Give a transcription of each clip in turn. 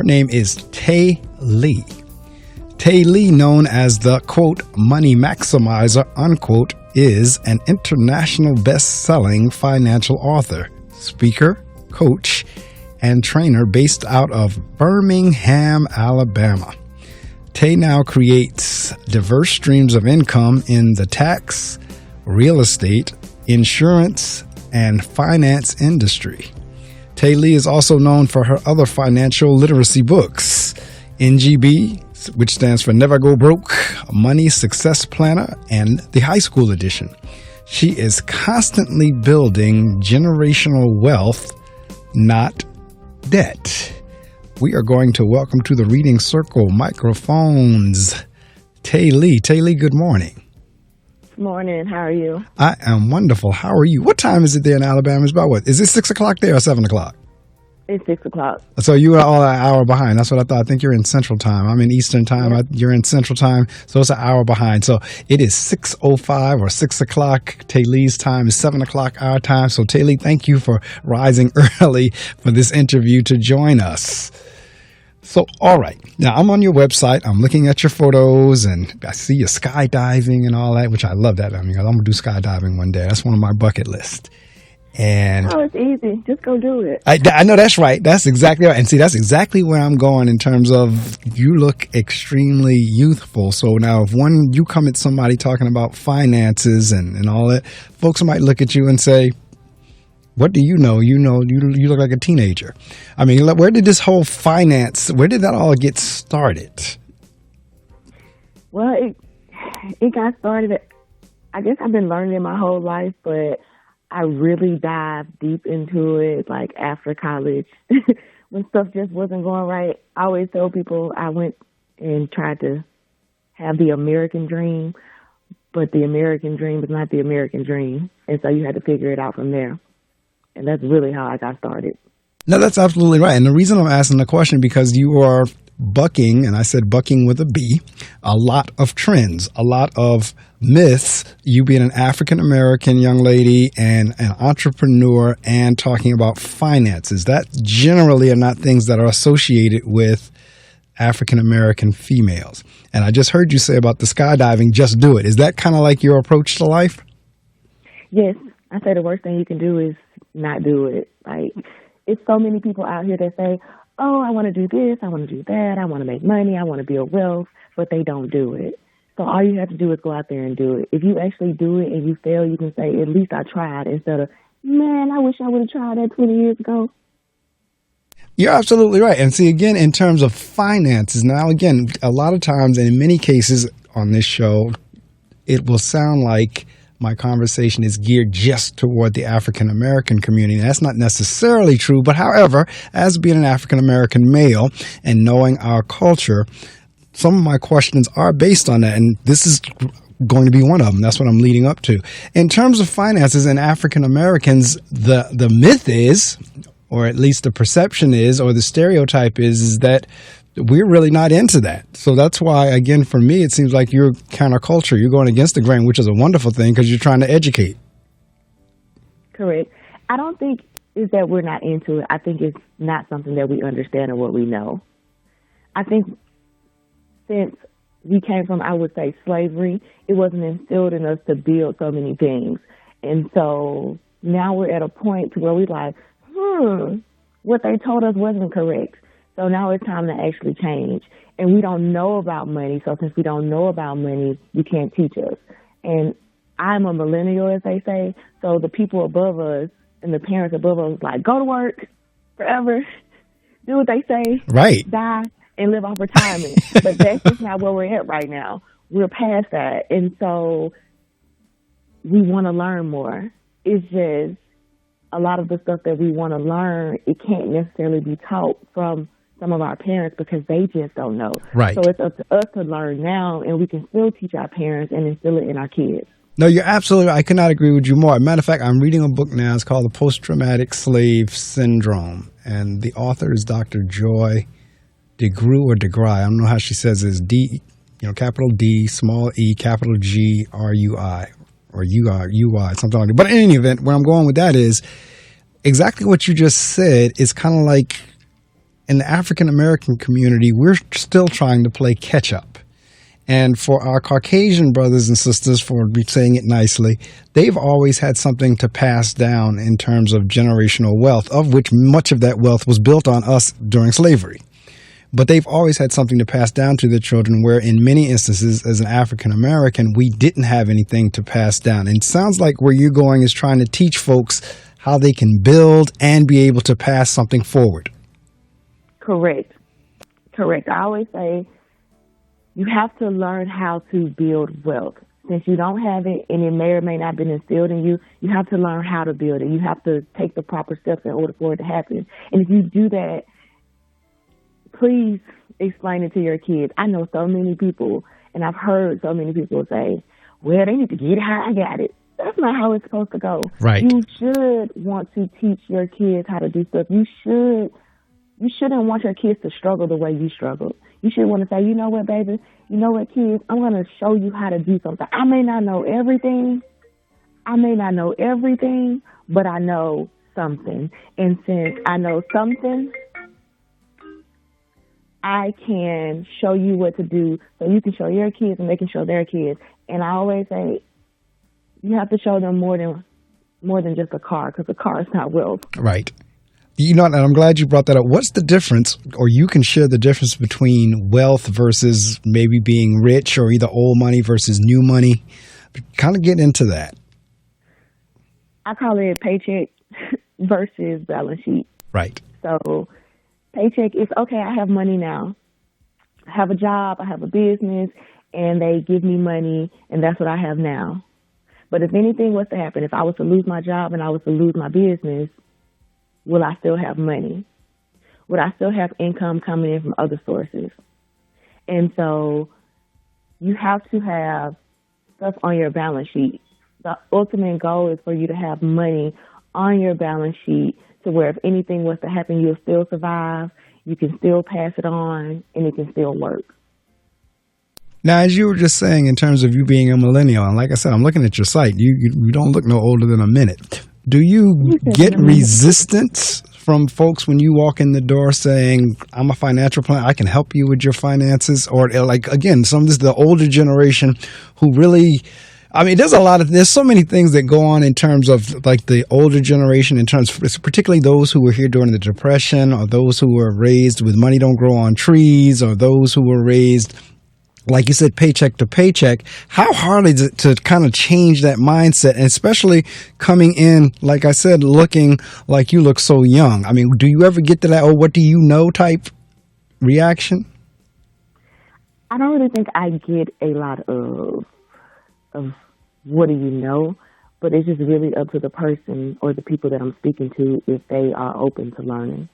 Her name is Tae Lee. Tae Lee, known as the, quote, money maximizer, unquote, is an international best-selling financial author, speaker, coach, and trainer based out of Birmingham, Alabama. Tae now creates diverse streams of income in the tax, real estate, insurance, and finance industry. Tae Lee is also known for her other financial literacy books, NGB, which stands for Never Go Broke, Money Success Planner, and the High School Edition. She is constantly building generational wealth, not debt. We are going to welcome to the Reading Circle microphones Tae Lee. Tae Lee, good morning. Morning. How are you? I am wonderful. How are you? What time is it there in Alabama? It's about what? Is it 6 o'clock there or 7 o'clock? It's 6 o'clock. So you are all an hour behind. That's what I thought. I think you're in Central Time. I'm in Eastern Time. Yeah. You're in Central Time. So it's an hour behind. So it is 6:05 or 6 o'clock. Tae Lee's time is 7 o'clock our time. So Tae Lee, thank you for rising early for this interview to join us. So, all right. Now, I'm on your website. I'm looking at your photos, and I see you skydiving and all that, which I love that. I mean, I'm going to do skydiving one day. That's one of my bucket lists. And oh, it's easy. Just go do it. I know that's right. That's exactly right. And see, that's exactly where I'm going in terms of you look extremely youthful. So now if you come at somebody talking about finances and all that, folks might look at you and say, what do you know? You look like a teenager. I mean, where did this whole where did that all get started? Well, it got started. I guess I've been learning it my whole life, but I really dived deep into it, like after college, when stuff just wasn't going right. I always tell people I went and tried to have the American dream, but the American dream is not the American dream. And so you had to figure it out from there. And that's really how I got started. No, that's absolutely right. And the reason I'm asking the question, because you are bucking, and I said bucking with a B, a lot of trends, a lot of myths, you being an African-American young lady and an entrepreneur and talking about finances. That generally are not things that are associated with African-American females. And I just heard you say about the skydiving, just do it. Is that kind of like your approach to life? Yes. I say the worst thing you can do is not do it. Like, it's so many people out here that say, oh, I want to do this, I want to do that, I want to make money, I want to build wealth, but they don't do it. So all you have to do is go out there and do it. If you actually do it and you fail, you can say, at least I tried, instead of, man, I wish I would have tried that 20 years ago. You're absolutely right. And see, again, in terms of finances, now, again, a lot of times and in many cases on this show, it will sound like my conversation is geared just toward the African-American community. That's not necessarily true, but however, as being an African-American male and knowing our culture, some of my questions are based on that, and this is going to be one of them. That's what I'm leading up to. In terms of finances and African-Americans, the myth is, or at least the perception is, or the stereotype is that we're really not into that. So that's why, again, for me, it seems like you're counterculture. You're going against the grain, which is a wonderful thing because you're trying to educate. Correct. I don't think it's that we're not into it. I think it's not something that we understand or what we know. I think since we came from, I would say, slavery, it wasn't instilled in us to build so many things. And so now we're at a point to where we're like, what they told us wasn't correct. So now it's time to actually change. And we don't know about money. So since we don't know about money, you can't teach us. And I'm a millennial, as they say. So the people above us and the parents above us, like, go to work forever, do what they say, right, die, and live off retirement. But that's just not where we're at right now. We're past that. And so we want to learn more. It's just a lot of the stuff that we want to learn, it can't necessarily be taught from some of our parents because they just don't know. Right. So it's up to us to learn now, and we can still teach our parents and instill it in our kids. No, you're absolutely right. I could not agree with you more. Matter of fact, I'm reading a book now. It's called The Post-Traumatic Slave Syndrome, and the author is Dr. Joy DeGruy or DeGruy. I don't know how she says it. It's D, capital D, small E, capital G, R-U-I, or U-R-U-Y, something like that. But in any event, where I'm going with that is exactly what you just said is kind of like in the African American community, we're still trying to play catch up. And for our Caucasian brothers and sisters, for saying it nicely, they've always had something to pass down in terms of generational wealth, of which much of that wealth was built on us during slavery. But they've always had something to pass down to their children, where in many instances, as an African American, we didn't have anything to pass down. And it sounds like where you're going is trying to teach folks how they can build and be able to pass something forward. Correct. I always say you have to learn how to build wealth. Since you don't have it and it may or may not have been instilled in you, you have to learn how to build it. You have to take the proper steps in order for it to happen. And if you do that, please explain it to your kids. I know so many people, and I've heard so many people say, well, they need to get how I got it. That's not how it's supposed to go. Right. You should want to teach your kids how to do stuff. You shouldn't want your kids to struggle the way you struggled. You should want to say, you know what, baby? You know what, kids? I'm going to show you how to do something. I may not know everything, but I know something. And since I know something, I can show you what to do so you can show your kids and they can show their kids. And I always say, you have to show them more than just a car, because a car is not wealth. Right. You know, and I'm glad you brought that up. What's the difference, or you can share the difference between wealth versus maybe being rich, or either old money versus new money? Kind of get into that. I call it paycheck versus balance sheet. Right. So paycheck is, okay, I have money now. I have a job, I have a business, and they give me money, and that's what I have now. But if anything was to happen, if I was to lose my job and I was to lose my business, will I still have money? Would I still have income coming in from other sources? And so you have to have stuff on your balance sheet. The ultimate goal is for you to have money on your balance sheet to where if anything was to happen, you'll still survive, you can still pass it on, and it can still work. Now, as you were just saying, in terms of you being a millennial, and like I said, I'm looking at your site, you don't look no older than a minute. Do you get resistance from folks when you walk in the door saying, I'm a financial planner, I can help you with your finances? Or like, again, some of this, the older generation who really, I mean, there's so many things that go on in terms of like the older generation, in terms of particularly those who were here during the Depression, or those who were raised with money don't grow on trees, or those who were raised, like you said, paycheck to paycheck. How hard is it to kind of change that mindset? And especially coming in, like I said, looking like you look so young. I mean, do you ever get to that, oh, what do you know type reaction? I don't really think I get a lot of what do you know, but it's just really up to the person or the people that I'm speaking to if they are open to learning.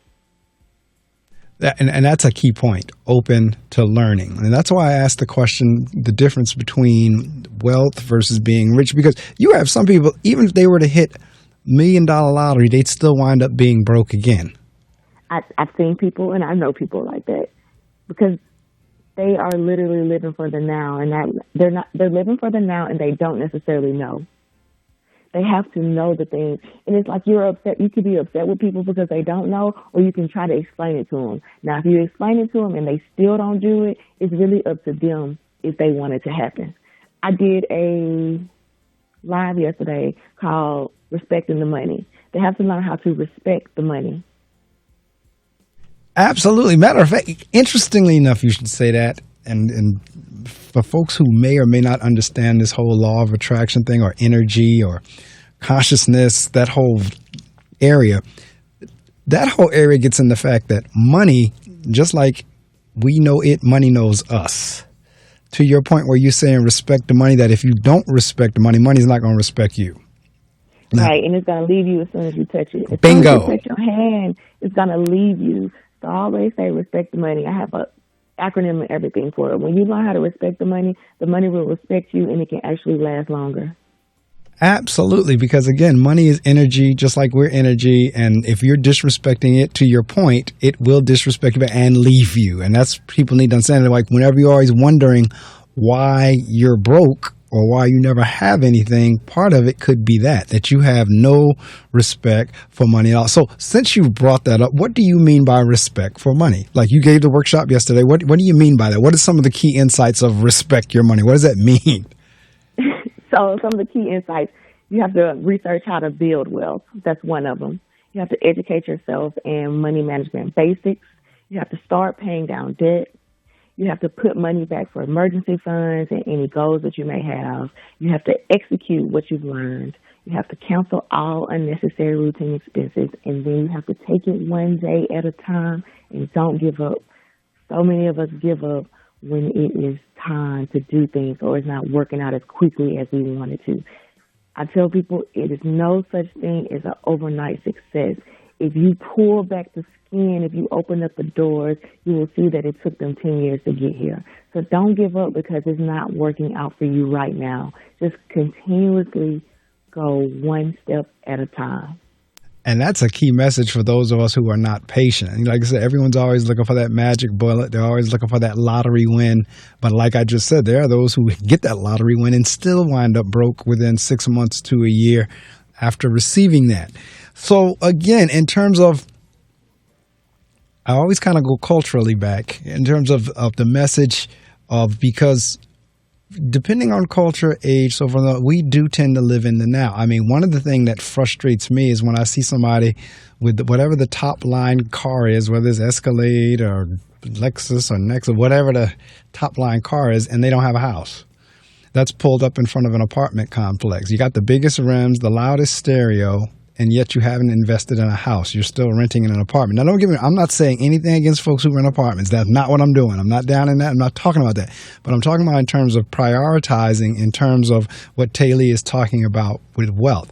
And that's a key point, open to learning. And that's why I asked the question, the difference between wealth versus being rich, because you have some people, even if they were to hit $1 million lottery, they'd still wind up being broke again. I've seen people, and I know people like that, because they are literally living for the now, and they're living for the now, and they don't necessarily know. They have to know the things. And it's like you're upset. You could be upset with people because they don't know, or you can try to explain it to them. Now, if you explain it to them and they still don't do it, it's really up to them if they want it to happen. I did a live yesterday called Respecting the Money. They have to learn how to respect the money. Absolutely. Matter of fact, interestingly enough, you should say that. And for folks who may or may not understand this whole law of attraction thing, or energy, or consciousness, that whole area gets in the fact that money, just like we know it, money knows us. To your point where you're saying respect the money, that if you don't respect the money, money's not going to respect you. Now, right, and it's going to leave you as soon as you touch it. As bingo. soon as you touch your hand, it's going to leave you. So I always say respect the money. I have a acronym and everything for it. When you learn how to respect the money will respect you, and it can actually last longer. Absolutely, because again, money is energy, just like we're energy, and if you're disrespecting it, to your point, it will disrespect you and leave you. And that's, people need to understand that, like, whenever you're always wondering why you're broke, or why you never have anything, part of it could be that you have no respect for money at all. So since you brought that up, what do you mean by respect for money? Like you gave the workshop yesterday. What do you mean by that? What are some of the key insights of respect your money? What does that mean? So some of the key insights, you have to research how to build wealth. That's one of them. You have to educate yourself in money management basics. You have to start paying down debt. You have to put money back for emergency funds and any goals that you may have. You have to execute what you've learned. You have to cancel all unnecessary routine expenses, and then you have to take it one day at a time and don't give up. So many of us give up when it is time to do things or it's not working out as quickly as we wanted to. I tell people it is no such thing as an overnight success. If you pull back the skin, if you open up the doors, you will see that it took them 10 years to get here. So don't give up because it's not working out for you right now. Just continuously go one step at a time. And that's a key message for those of us who are not patient. And like I said, everyone's always looking for that magic bullet. They're always looking for that lottery win. But like I just said, there are those who get that lottery win and still wind up broke within 6 months to a year after receiving that. So again, in terms of, I always kind of go culturally back in terms of the message of, because depending on culture, age, so forth, we do tend to live in the now. I mean, one of the things that frustrates me is when I see somebody with whatever the top line car is, whether it's Escalade or Lexus or Nexus, whatever the top line car is, and they don't have a house. That's pulled up in front of an apartment complex. You got the biggest rims, the loudest stereo, and yet you haven't invested in a house. You're still renting in an apartment. Now, don't get me wrong. I'm not saying anything against folks who rent apartments. That's not what I'm doing. I'm not down in that. I'm not talking about that. But I'm talking about in terms of prioritizing, in terms of what Tae Lee is talking about with wealth.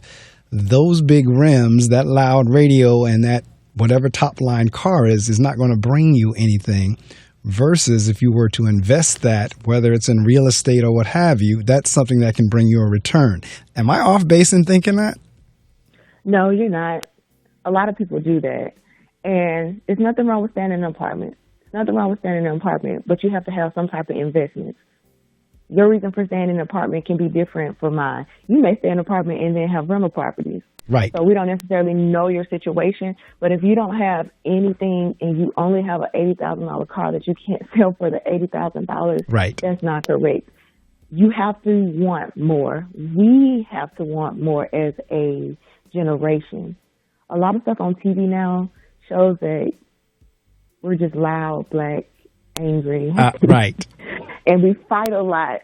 Those big rims, that loud radio, and that whatever top line car is not going to bring you anything. Versus if you were to invest that, whether it's in real estate or what have you, that's something that can bring you a return. Am I off base in thinking that? No, you're not. A lot of people do that. And there's nothing wrong with staying in an apartment. There's nothing wrong with staying in an apartment, but you have to have some type of investment. Your reason for staying in an apartment can be different from mine. You may stay in an apartment and then have rental properties. Right. So we don't necessarily know your situation, but if you don't have anything and you only have an $80,000 car that you can't sell for the $80,000, right, that's not correct. You have to want more. We have to want more as a generation. A lot of stuff on TV now shows that we're just loud, black, angry. Right. And we fight a lot.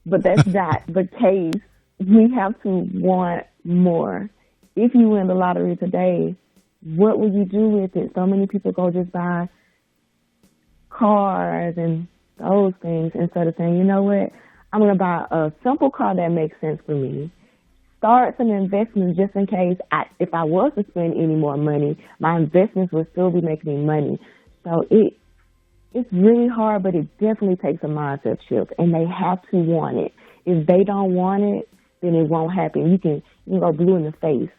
But that's not the case. We have to want more. If you win the lottery today, what will you do with it? So many people go just buy cars and those things instead of saying, you know what, I'm going to buy a simple car that makes sense for me. Start some investments just in case if I was to spend any more money, my investments would still be making me money. So it's really hard, but it definitely takes a mindset shift, and they have to want it. If they don't want it, then it won't happen. You can go blue in the face.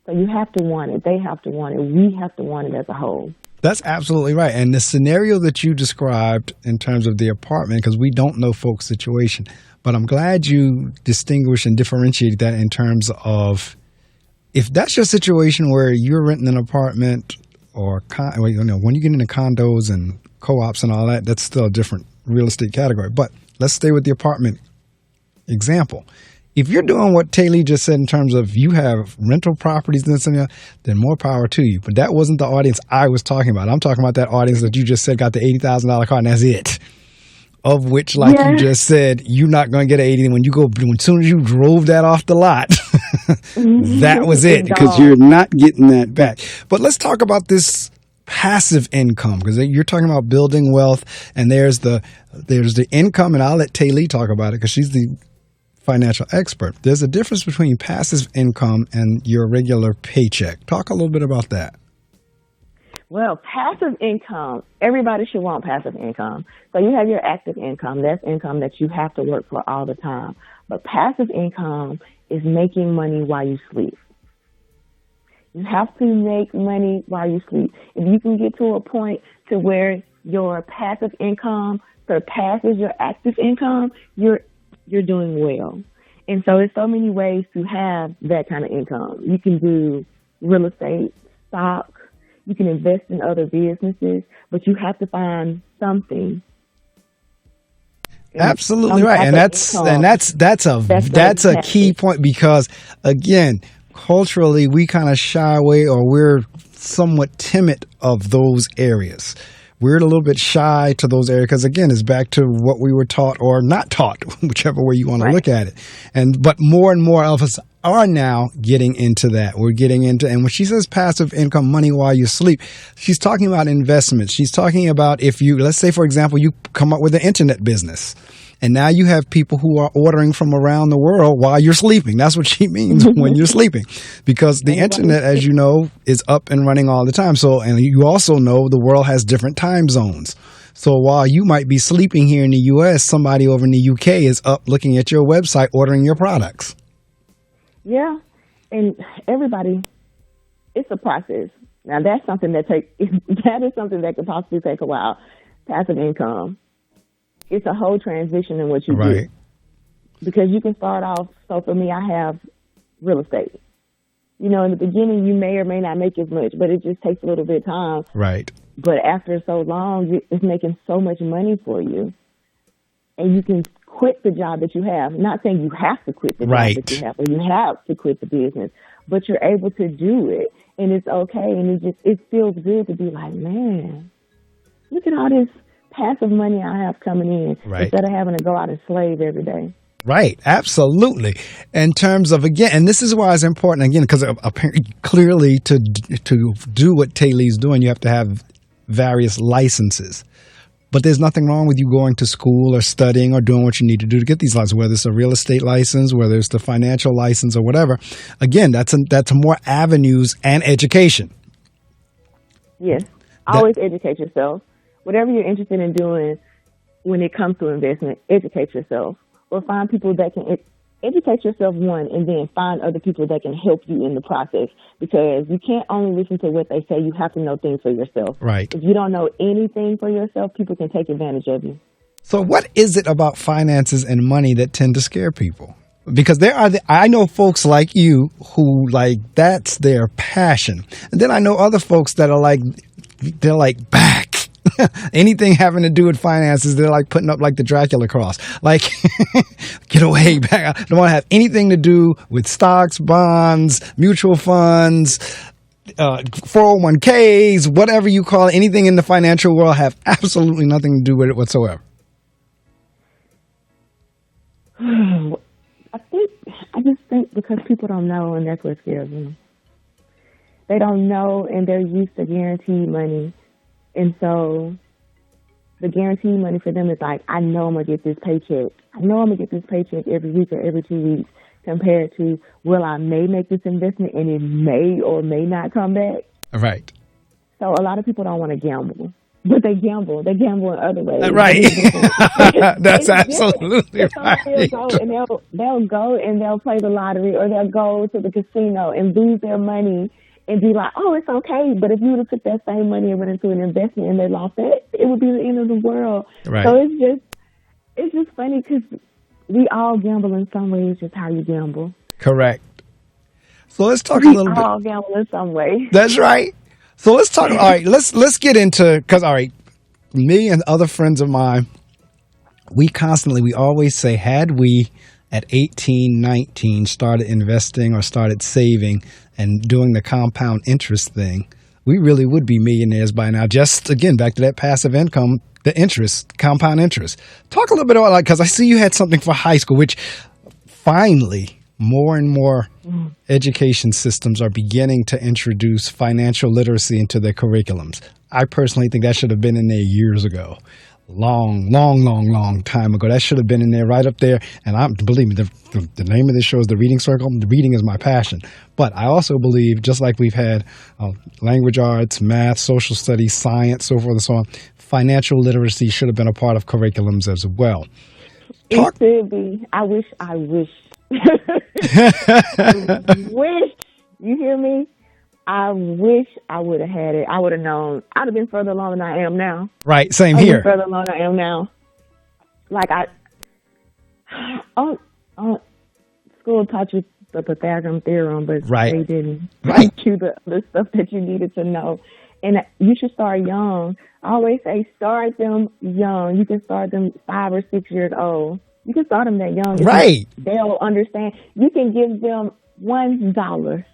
So you have to want it. They have to want it. We have to want it as a whole. That's absolutely right. And the scenario that you described in terms of the apartment, because we don't know folks' situation, but I'm glad you distinguish and differentiate that in terms of if that's your situation where you're renting an apartment or when you get into condos and co-ops and all that, that's still a different real estate category. But let's stay with the apartment example. If you're doing what Tae Lee just said in terms of you have rental properties and this and that, then more power to you. But that wasn't the audience I was talking about. I'm talking about that audience that you just said got the $80,000 car and that's it. Of which, like you just said, you're not going to get an 80 as soon as you drove that off the lot, that was it, because you're not getting that back. But let's talk about this passive income, because you're talking about building wealth, and there's the income, and I'll let Tae Lee talk about it because she's the financial expert. There's a difference between passive income and your regular paycheck. Talk a little bit about that. Well, passive income, everybody should want passive income. So you have your active income. That's income that you have to work for all the time. But passive income is making money while you sleep. You have to make money while you sleep. If you can get to a point to where your passive income surpasses your active income, you're you're doing well. And so there's so many ways to have that kind of income. You can do real estate, stock, you can invest in other businesses, but you have to find something. Absolutely right. And that's a key point, because again, culturally we kind of shy away, or we're somewhat timid of those areas. We're a little bit shy to those areas because, again, it's back to what we were taught or not taught, whichever way you want to look at it. But more and more of us are now getting into that. We're getting into, and when she says passive income, money while you sleep, she's talking about investments. She's talking about, if you, let's say, for example, you come up with an internet business. And now you have people who are ordering from around the world while you're sleeping. That's what she means when you're sleeping, because the internet, as you know, is up and running all the time. So, and you also know the world has different time zones. So while you might be sleeping here in the U.S., somebody over in the U.K. is up looking at your website, ordering your products. Yeah. And everybody, it's a process. Now that's something that is something that could possibly take a while. Passive income. It's a whole transition in what you do. Because you can start off, so for me, I have real estate. You know, in the beginning, you may or may not make as much, but it just takes a little bit of time. Right. But after so long, it's making so much money for you. And you can quit the job that you have. Not saying you have to quit the job that you have, or you have to quit the business, but you're able to do it. And it's okay. And it feels good to be like, man, look at all this passive money I have coming in, instead of having to go out and slave every day. Right. Absolutely. In terms of, again, and this is why it's important, again, because apparently, clearly to do what Tae Lee's doing, you have to have various licenses. But there's nothing wrong with you going to school or studying or doing what you need to do to get these licenses, whether it's a real estate license, whether it's the financial license or whatever. Again, that's more avenues and education. Yes. Always educate yourself. Whatever you're interested in doing when it comes to investment, educate yourself, or find people that can educate yourself, one, and then find other people that can help you in the process, because you can't only listen to what they say. You have to know things for yourself. Right. If you don't know anything for yourself, people can take advantage of you. So what is it about finances and money that tend to scare people? Because I know folks like you who, like, that's their passion. And then I know other folks that are like, they're like, back. Anything having to do with finances, they're like putting up like the Dracula cross. Like, get away back. I don't want to have anything to do with stocks, bonds, mutual funds, 401ks, whatever you call it. Anything in the financial world, have absolutely nothing to do with it whatsoever. I just think because people don't know, and that's what scares them. They don't know, and they're used to guaranteed money. And so the guaranteed money for them is like, I know I'm going to get this paycheck. I know I'm going to get this paycheck every week or every 2 weeks, compared to, well, I may make this investment and it may or may not come back. Right. So a lot of people don't want to gamble, but they gamble. They gamble in other ways. Right. That's absolutely right. They'll go and they'll play the lottery, or they'll go to the casino and lose their money and be like, oh, it's okay. But if you would have took that same money and went into an investment and they lost it, it would be the end of the world. Right. So it's just funny because we all gamble in some way. It's just how you gamble. Correct. So let's talk a little bit. We all gamble in some way. That's right. So let's talk. All right, let's get into, because, all right, me and other friends of mine, we always say, had we at 18, 19 started investing or started saving and doing the compound interest thing, we really would be millionaires by now. Just, again, back to that passive income, the interest, compound interest. Talk a little bit about that, because I see you had something for high school, which finally more and more education systems are beginning to introduce financial literacy into their curriculums. I personally think that should have been in there years ago. Long time ago. That should have been in there, right up there. And believe me, the name of this show is The Reading Circle. The reading is my passion. But I also believe, just like we've had language arts, math, social studies, science, so forth and so on, financial literacy should have been a part of curriculums as well. It should be. I wish. I wish. You hear me? I wish I would have had it. I would have known. I'd have been further along than I am now. Right. Same here. Further along than I am now. Like Oh, oh, school taught you the Pythagorean theorem, but Right. they didn't Right. teach you the stuff that you needed to know. And you should start young. I always say start them young. You can start them 5 or 6 years old. You can start them that young. Right. They'll understand. You can give them $1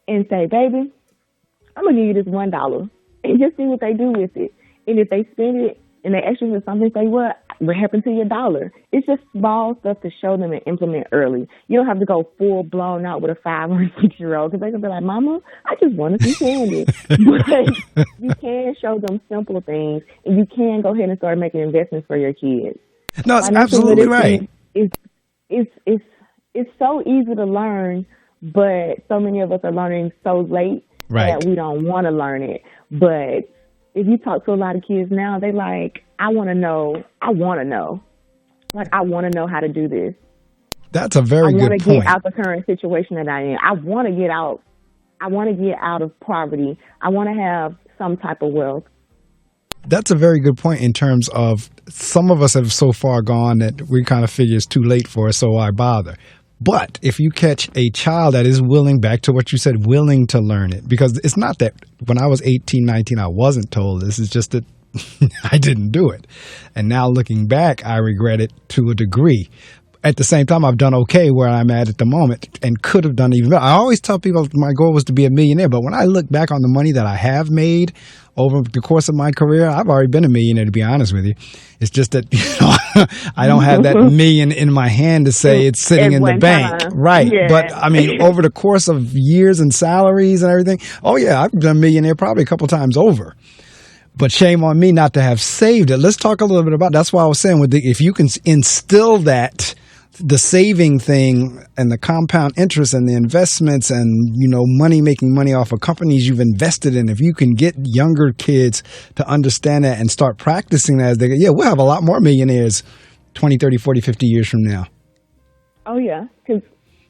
and say, baby, I'm going to give you this $1 and just see what they do with it. And if they spend it and they ask you for something, say, what happened to your dollar? It's just small stuff to show them and implement early. You don't have to go full blown out with a 5 or 6 year old because they can be like, Mama, I just want to see candy. But you can show them simple things, and you can go ahead and start making investments for your kids. No, it's Financial absolutely literacy right. It's so easy to learn, but so many of us are learning so late that we don't want to learn it. But if you talk to a lot of kids now, they like, I want to know. Like, I want to know how to do this. That's a very good point. I want to get out the current situation that I am. I want to get out. I want to get out of poverty. I want to have some type of wealth. That's a very good point in terms of some of us have so far gone that we kind of figure it's too late for us, so why bother? But if you catch a child that is willing, back to what you said, willing to learn it, because it's not that when I was 18, 19, I wasn't told this. It's just that I didn't do it. And now looking back, I regret it to a degree. At the same time, I've done okay where I'm at the moment and could have done even better. I always tell people my goal was to be a millionaire, but when I look back on the money that I have made over the course of my career, I've already been a millionaire, to be honest with you. It's just that, I don't have that million in my hand to say it's sitting in the bank. Right. Yeah. But I mean, over the course of years and salaries and everything, oh yeah, I've been a millionaire probably a couple times over. But shame on me not to have saved it. Let's talk a little bit about, that's why I was saying if you can instill that, the saving thing and the compound interest and the investments and, making money off of companies you've invested in. If you can get younger kids to understand that and start practicing that, we'll have a lot more millionaires 20, 30, 40, 50 years from now. Oh, yeah. Because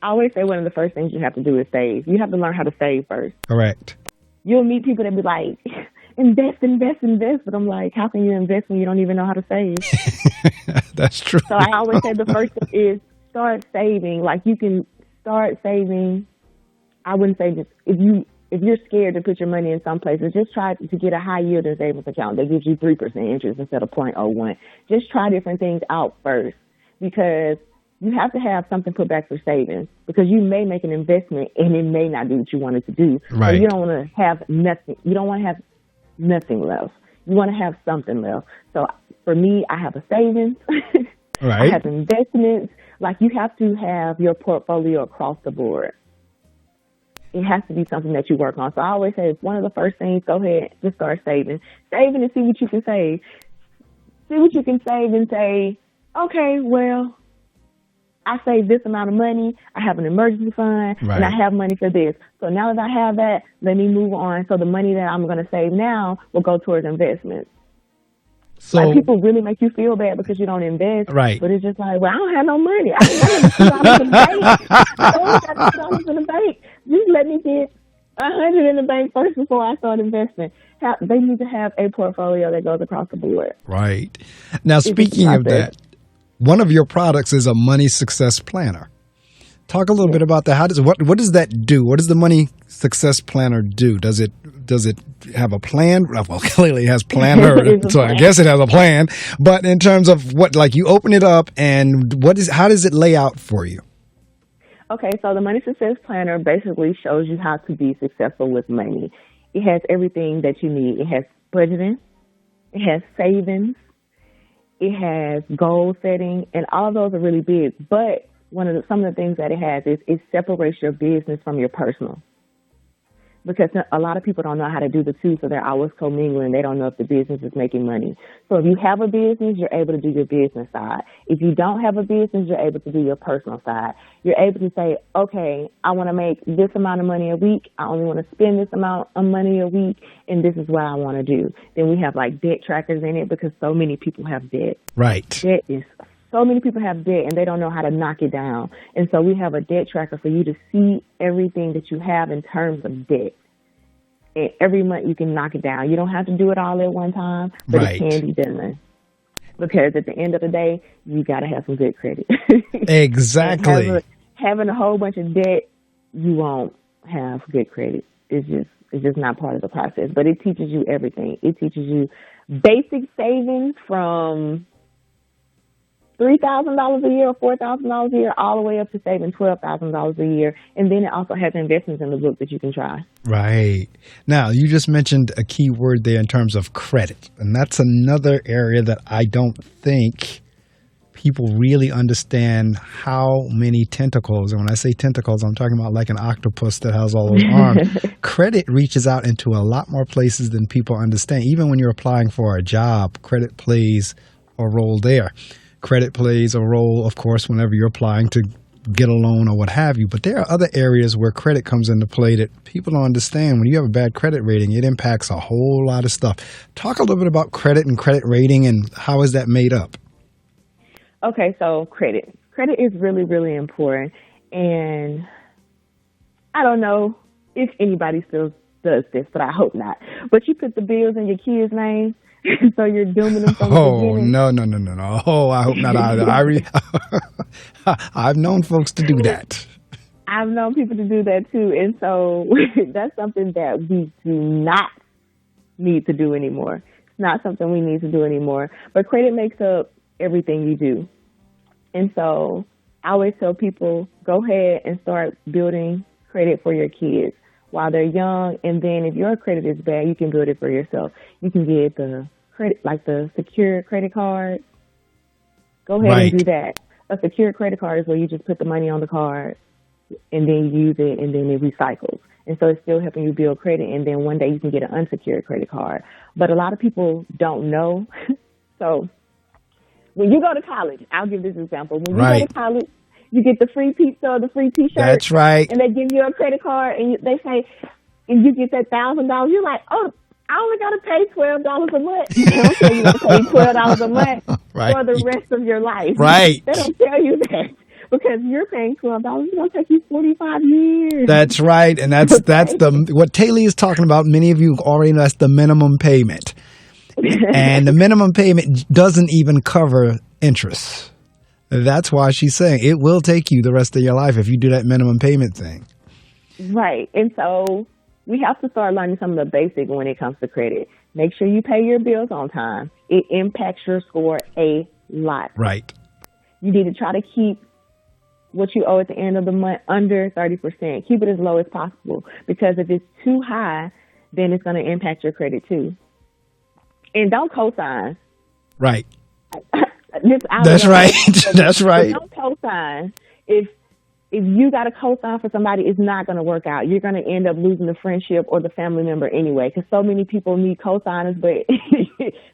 I always say one of the first things you have to do is save. You have to learn how to save first. Correct. You'll meet people that be like, invest. But I'm like, how can you invest when you don't even know how to save? That's true. So I always say the first thing is start saving. Like, you can start saving. I wouldn't say just if you're scared to put your money in some places, just try to get a high yielding savings account that gives you 3% interest instead of 0.01. Just try different things out first, because you have to have something put back for savings, because you may make an investment and it may not do what you want it to do. Right. So you don't want to have nothing. You don't want to have nothing left. You want to have something left. So for me, I have a savings. Right. I have investments. Like, you have to have your portfolio across the board. It has to be something that you work on. So I always say, it's one of the first things, go ahead, just start saving. Saving and see what you can save. See what you can save and say, okay, well, I save this amount of money, I have an emergency fund, and I have money for this. So now that I have that, let me move on. So the money that I'm going to save now will go towards investments. So, like, people really make you feel bad because you don't invest. Right. But it's just like, well, I don't have no money. I got $2 in the bank. I only got $2 in the bank. Just let me get $100 in the bank first before I start investing. They need to have a portfolio that goes across the board. Right. Now, speaking of that, one of your products is a money success planner. Talk a little bit about that. What does that do? What does the money success planner do? Does it have a plan? Well, clearly it has planner, so I guess it has a plan. But in terms of what, like, you open it up and how does it lay out for you? Okay, so the money success planner basically shows you how to be successful with money. It has everything that you need. It has budgeting, it has savings, it has goal setting, and all of those are really big. But some of the things that it has is it separates your business from your personal. Because a lot of people don't know how to do the two, so they're always commingling. They don't know if the business is making money. So if you have a business, you're able to do your business side. If you don't have a business, you're able to do your personal side. You're able to say, okay, I want to make this amount of money a week. I only want to spend this amount of money a week, and this is what I want to do. Then we have, like, debt trackers in it, because so many people have debt. Right. So many people have debt and they don't know how to knock it down. And so we have a debt tracker for you to see everything that you have in terms of debt. And every month you can knock it down. You don't have to do it all at one time, but It can be done. because at the end of the day, you got to have some good credit. Exactly. Having a whole bunch of debt, you won't have good credit. It's just not part of the process. But it teaches you everything. It teaches you basic savings from $3,000 a year or $4,000 a year, all the way up to saving $12,000 a year. And then it also has investments in the book that you can try. Right. Now, you just mentioned a key word there in terms of credit. And that's another area that I don't think people really understand how many tentacles. And when I say tentacles, I'm talking about like an octopus that has all those arms. Credit reaches out into a lot more places than people understand. Even when you're applying for a job, credit plays a role there. Credit plays a role, of course, whenever you're applying to get a loan or what have you. But there are other areas where credit comes into play that people don't understand. When you have a bad credit rating, it impacts a whole lot of stuff. Talk a little bit about credit and credit rating and how is that made up? Okay, so credit. Credit is really, really important. And I don't know if anybody still does this, but I hope not. But you put the bills in your kids' names. So you're dooming them from the beginning? No. Oh, I hope not either. I've known folks to do that. I've known people to do that too. And so that's something that we do not need to do anymore. It's not something we need to do anymore. But credit makes up everything you do. And so I always tell people, go ahead and start building credit for your kids while they're young, and then if your credit is bad, you can build it for yourself. You can get the credit, like the secured credit card. Go ahead and do that. A secured credit card is where you just put the money on the card, and then you use it, and then it recycles. And so it's still helping you build credit, and then one day you can get an unsecured credit card. But a lot of people don't know. So when you go to college, I'll give this example. When you go to college, you get the free pizza or the free T-shirt. That's right. And they give you a credit card, and they say, and you get that $1,000. You're like, oh, I only got to pay $12 a month. They don't tell you to pay $12 a month for the rest of your life. Right. They don't tell you that because you're paying $12. It's going to take you 45 years. That's right. And that's what Tae Lee is talking about. Many of you already know that's the minimum payment. And the minimum payment doesn't even cover interest. That's why she's saying it will take you the rest of your life if you do that minimum payment thing. Right. And so we have to start learning some of the basics when it comes to credit. Make sure you pay your bills on time. It impacts your score a lot. Right. You need to try to keep what you owe at the end of the month under 30%. Keep it as low as possible, because if it's too high, then it's going to impact your credit too. And don't co-sign. Right. That's right. That's right. Don't co-sign. If you got to co-sign for somebody, it's not going to work out. You're going to end up losing the friendship or the family member anyway, because so many people need co-signers, but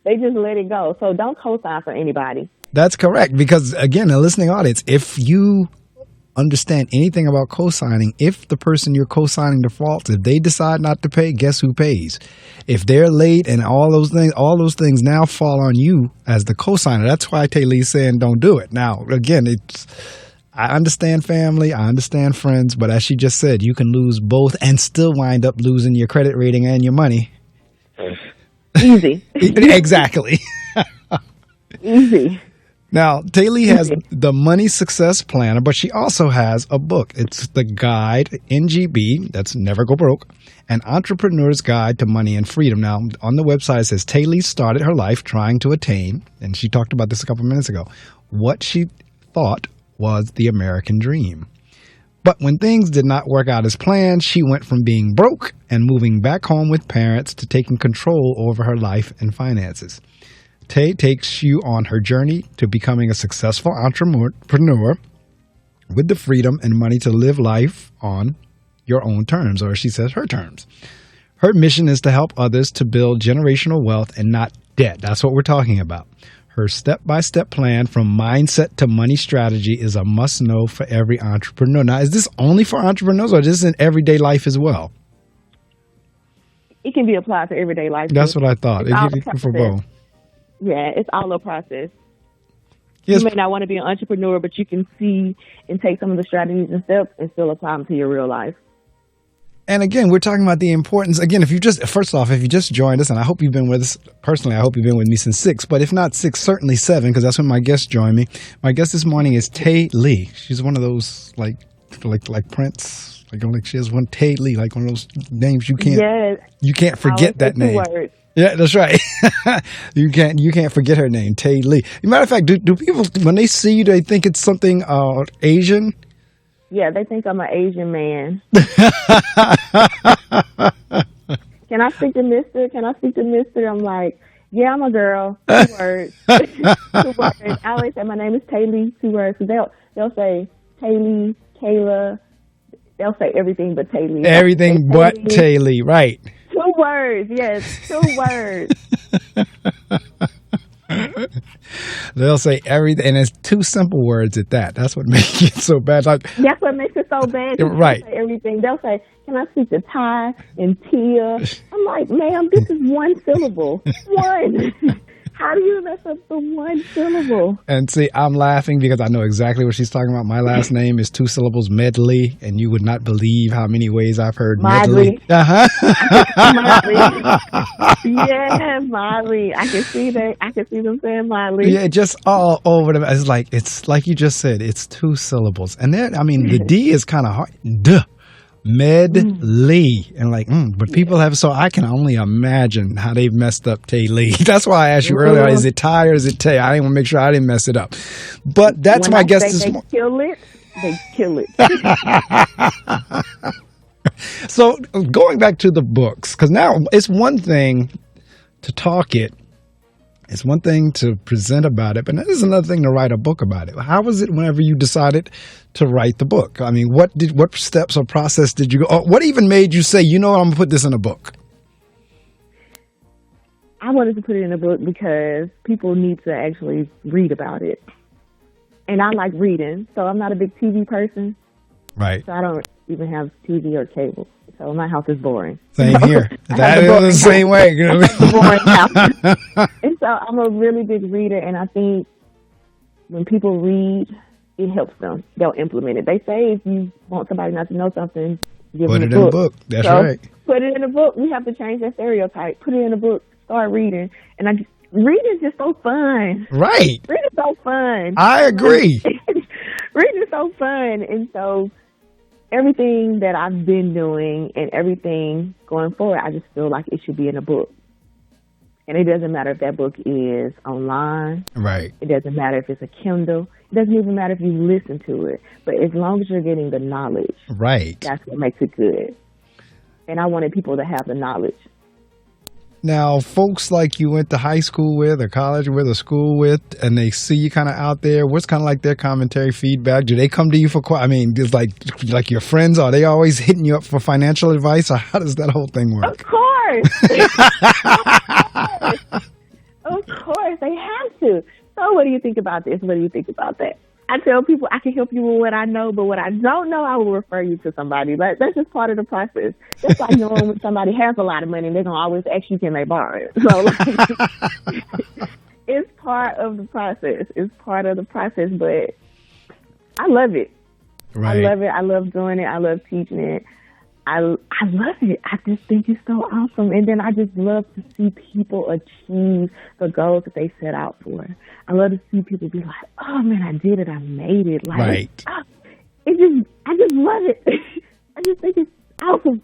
they just let it go. So don't co-sign for anybody. That's correct, because, again, the listening audience, if you understand anything about co-signing, if the person you're co-signing defaults, if they decide not to pay, guess who pays? If they're late and all those things now fall on you as the co-signer. That's why Tae Lee's saying don't do it. Now, again, I understand family, I understand friends, but as she just said, you can lose both and still wind up losing your credit rating and your money. Easy. Exactly. Easy. Now, Tae Lee has the Money Success Planner, but she also has a book. It's the guide, NGB, that's Never Go Broke, An Entrepreneur's Guide to Money and Freedom. Now, on the website, it says Tae Lee started her life trying to attain, and she talked about this a couple minutes ago, what she thought was the American dream. But when things did not work out as planned, she went from being broke and moving back home with parents to taking control over her life and finances. Tae takes you on her journey to becoming a successful entrepreneur with the freedom and money to live life on your own terms, or she says her terms. Her mission is to help others to build generational wealth and not debt. That's what we're talking about. Her step-by-step plan from mindset to money strategy is a must-know for every entrepreneur. Now, is this only for entrepreneurs, or is this in everyday life as well? It can be applied to everyday life. That's what I thought. It's for both. Yeah, it's all a process. Yes. You may not want to be an entrepreneur, but you can see and take some of the strategies and steps and still apply them to your real life. And again, we're talking about the importance. Again, if you just joined us, and I hope you've been with us personally, I hope you've been with me since 6, but if not 6, certainly 7, because that's when my guest joined me. My guest this morning is Tae Lee. She's one of those like Prince, like she has one Tae Lee, like one of those names you can't forget that name. Words. Yeah, that's right. You can't forget her name, Tae Lee. As a matter of fact, do people, when they see you, they think it's something Asian? Yeah, they think I'm an Asian man. Can I speak to Mister? Can I speak to Mister? I'm like, yeah, I'm a girl. 2 words. 2 words. I always say my name is Tae Lee. 2 words. So they'll say Tae Lee, Kayla. They'll say everything but Tae Lee. Everything but Tae Lee, right? 2 words. Yes, 2 words. They'll say everything, and it's 2 simple words at that. That's what makes it so bad. Like, that's what makes it so bad. Right. Say everything. They'll say, "Can I speak to Ty and Tia?" I'm like, "Ma'am, this is 1 syllable. 1. How do you mess up the 1 syllable?" And see, I'm laughing because I know exactly what she's talking about. My last name is 2 syllables, Medley, and you would not believe how many ways I've heard Medley. Yeah, Miley. I can see that. I can see them saying Miley. Yeah, just all over them. It's like you just said. It's 2 syllables, and then the D is kind of hard. Duh. Medley. And but people have, so I can only imagine how they've messed up Tae Lee. That's why I asked you earlier, is it Ty or is it Tae? I didn't want to make sure I didn't mess it up. But that's my guess this morning. They kill it. So going back to the books, because now it's one thing to talk it. It's one thing to present about it, but it is another thing to write a book about it. How was it whenever you decided to write the book? I mean, what steps or process did you go? Or what even made you say, you know what, I'm gonna put this in a book? I wanted to put it in a book because people need to actually read about it. And I like reading, so I'm not a big TV person. Right. So I don't even have TV or cable. So my house is boring. Same here. That is the same way. You know what I mean? Boring house. And so I'm a really big reader, and I think when people read, it helps them. They'll implement it. They say if you want somebody not to know something, give them a book. Put it in a book. That's right. Put it in a book. We have to change that stereotype. Put it in a book. Start reading. And reading is just so fun. Right. Reading is so fun. I agree. Reading is so fun. And so everything that I've been doing and everything going forward, I just feel like it should be in a book. And it doesn't matter if that book is online. Right. It doesn't matter if it's a Kindle. It doesn't even matter if you listen to it. But as long as you're getting the knowledge, right, that's what makes it good. And I wanted people to have the knowledge. Now, folks like you went to high school with or college with or school with, and they see you kind of out there, what's kind of like their commentary, feedback? Do they come to you for, just like your friends, are they always hitting you up for financial advice, or how does that whole thing work? Of course. Of course, they have to. So what do you think about this? What do you think about that? I tell people I can help you with what I know, but what I don't know, I will refer you to somebody. That's just part of the process. Just like knowing when somebody has a lot of money, they're going to always ask you, can they borrow it? So, it's part of the process. It's part of the process, but I love it. Right. I love it. I love doing it. I love teaching it. I love it. I just think it's so awesome. And then I just love to see people achieve the goals that they set out for. I love to see people be like, oh man, I did it. I made it. Like, right. I just love it. I just think it's awesome.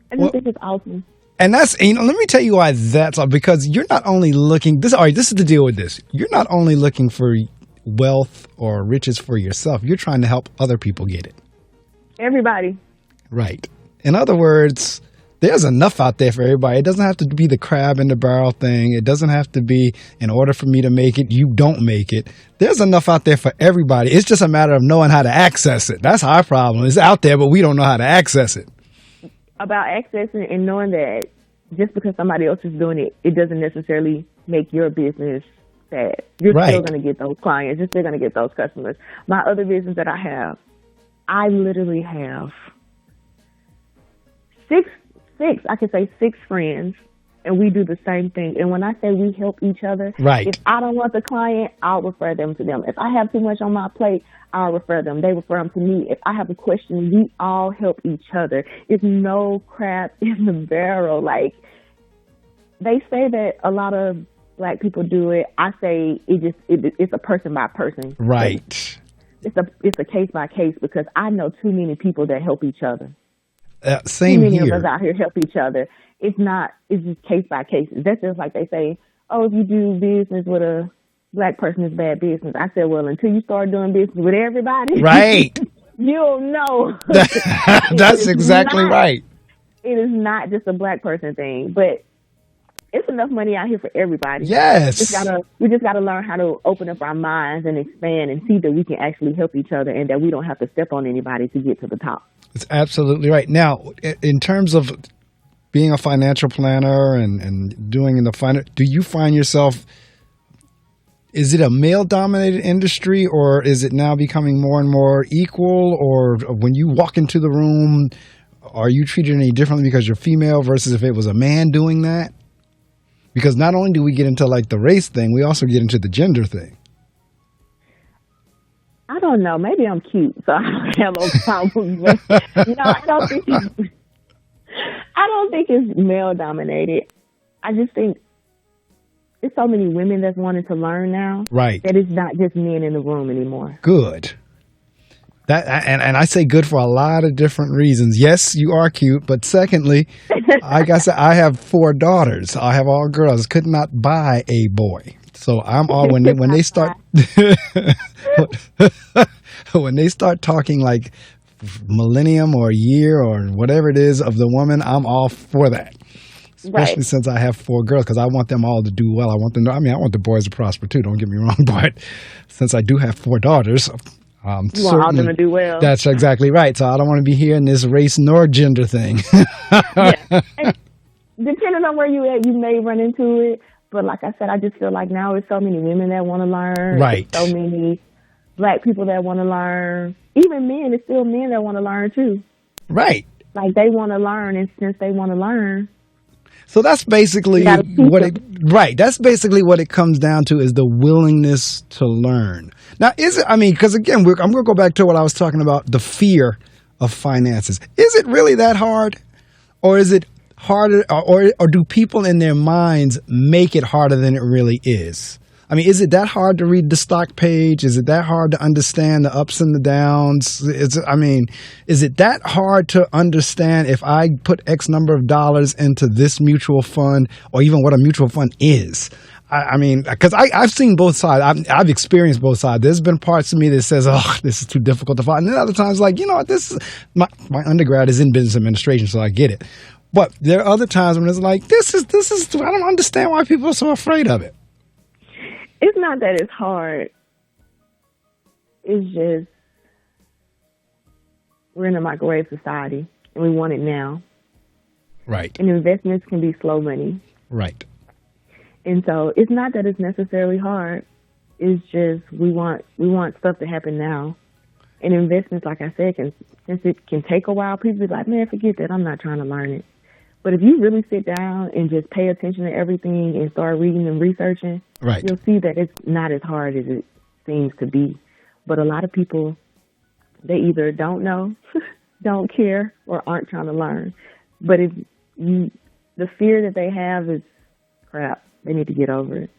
Think it's awesome. And that's, let me tell you why that's all, because you're not only looking, this is the deal with this. You're not only looking for wealth or riches for yourself. You're trying to help other people get it. Everybody. Right. In other words, there's enough out there for everybody. It doesn't have to be the crab in the barrel thing. It doesn't have to be, in order for me to make it, you don't make it. There's enough out there for everybody. It's just a matter of knowing how to access it. That's our problem. It's out there, but we don't know how to access it. About accessing and knowing that just because somebody else is doing it, it doesn't necessarily make your business sad. You're still going to get those clients. You're still going to get those customers. My other business that I literally have six, I could say 6 friends and we do the same thing. And when I say we help each other, Right. if I don't want the client, I'll refer them to them. If I have too much on my plate, I'll refer them. They refer them to me. If I have a question, we all help each other. It's no crap in the barrel. Like, they say that a lot of Black people do it. I say it's a person by person. Right. It's a case by case, because I know too many people that help each other. Same too many here. of us out here help each other. It's just case by case. That's just like they say, oh, if you do business with a Black person, it's bad business. I said, well, until you start doing business with everybody, Right. you'll know. That's exactly right. It is not just a Black person thing, but it's enough money out here for everybody. Yes. We just gotta learn how to open up our minds and expand and see that we can actually help each other, and that we don't have to step on anybody to get to the top. It's absolutely right. Now, in terms of being a financial planner and doing in the finance, do you find yourself, is it a male-dominated industry, or is it now becoming more and more equal? Or when you walk into the room, are you treated any differently because you're female versus if it was a man doing that? Because not only do we get into like the race thing, we also get into the gender thing. I don't know. Maybe I'm cute, so I don't have no problems. But no, I don't think it's male dominated. I just think there's so many women that's wanting to learn now. Right. That it's not just men in the room anymore. Good. That and I say good for a lot of different reasons. Yes, you are cute, but secondly, like I said, I have 4 daughters. I have all girls. Could not buy a boy. So I'm all when they start when they start talking like millennium or year or whatever it is of the woman, I'm all for that. Especially Right. since I have 4 girls, because I want them all to do well. I want the boys to prosper too. Don't get me wrong, but since I do have 4 daughters, you want all them to do well. That's exactly right. So I don't want to be hearing this race nor gender thing. Yeah. And depending on where you at, you may run into it. But like I said, I just feel like now it's so many women that want to learn. Right. There's so many Black people that want to learn. Even men, it's still men that want to learn too. Right. Like, they want to learn, and since they want to learn, So that's basically That's basically what it comes down to, is the willingness to learn. Now, because again, I'm going to go back to what I was talking about, the fear of finances. Is it really that hard? Or is it harder, or do people in their minds make it harder than it really is? I mean, is it that hard to read the stock page? Is it that hard to understand the ups and the downs? Is it that hard to understand if I put X number of dollars into this mutual fund, or even what a mutual fund is? I mean, because I've seen both sides. I've experienced both sides. There's been parts of me that says, oh, this is too difficult to find. And then other times, like, you know what, my undergrad is in business administration, so I get it. But there are other times when it's like, this is, I don't understand why people are so afraid of it. it's not that it's hard. It's just we're in a microwave society, and we want it now. Right. And investments can be slow money. Right. And so it's not that it's necessarily hard. It's just we want stuff to happen now. And investments, like I said, since it can take a while, people be like, man, forget that. I'm not trying to learn it. But if you really sit down and just pay attention to everything and start reading and researching, right, you'll see that it's not as hard as it seems to be. But a lot of people, they either don't know, don't care, or aren't trying to learn. But the fear that they have is crap. They need to get over it.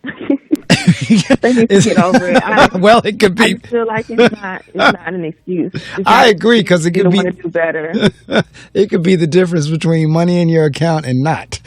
They need to get over it. Well, it could be. I feel like it's not an excuse. I agree, because it could be. Want to do better. It could be the difference between money in your account and not.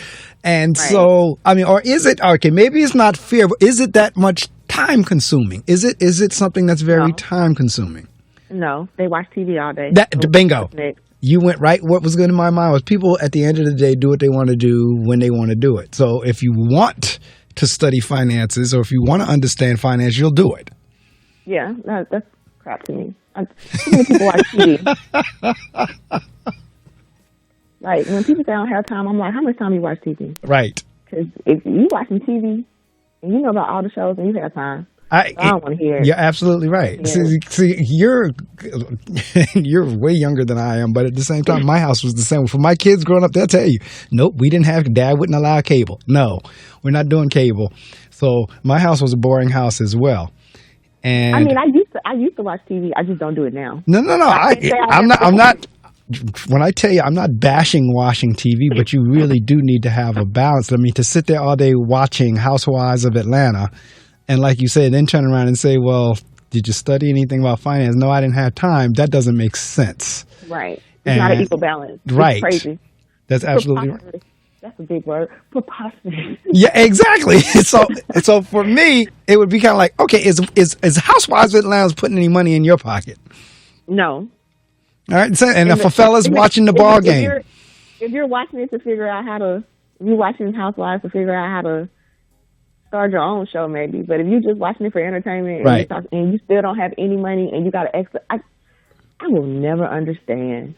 And right. So, I mean, or is it, okay, maybe it's not fear, but is it that much time consuming? Is it something that's very time consuming? No, they watch TV all day. Bingo. You went right. What was good in my mind was people at the end of the day do what they want to do when they want to do it. So if you want to study finances, or if you want to understand finance, you'll do it. Yeah, no, that's crap to me. Too many people watch TV. Like, when people say I don't have time, I'm like, how much time do you watch TV? Right. Because if you watching TV and you know about all the shows and you have time, I don't want to hear it. You're absolutely right. Yeah. See, you're way younger than I am, but at the same time, my house was the same. For my kids growing up, they'll tell you, nope, we didn't have, Dad wouldn't allow cable. No, we're not doing cable. So my house was a boring house as well. And I mean, I used to watch TV. I just don't do it now. No. I'm not. When I tell you, I'm not bashing watching TV, but you really do need to have a balance. I mean, to sit there all day watching Housewives of Atlanta, and like you say, then turn around and say, well, did you study anything about finance? No, I didn't have time. That doesn't make sense. Right. It's not an equal balance. Right. It's crazy. That's absolutely right. That's a big word. Preposterous. Yeah, exactly. So for me, it would be kind of like, okay, is Housewives of Atlanta putting any money in your pocket? No. All right. And if a fella's watching the ball game. If you're watching it to figure out if you're watching Housewives to figure out how to start your own show, maybe. But if you're just watching it for entertainment right. and you still don't have any money and you got to extra, I will never understand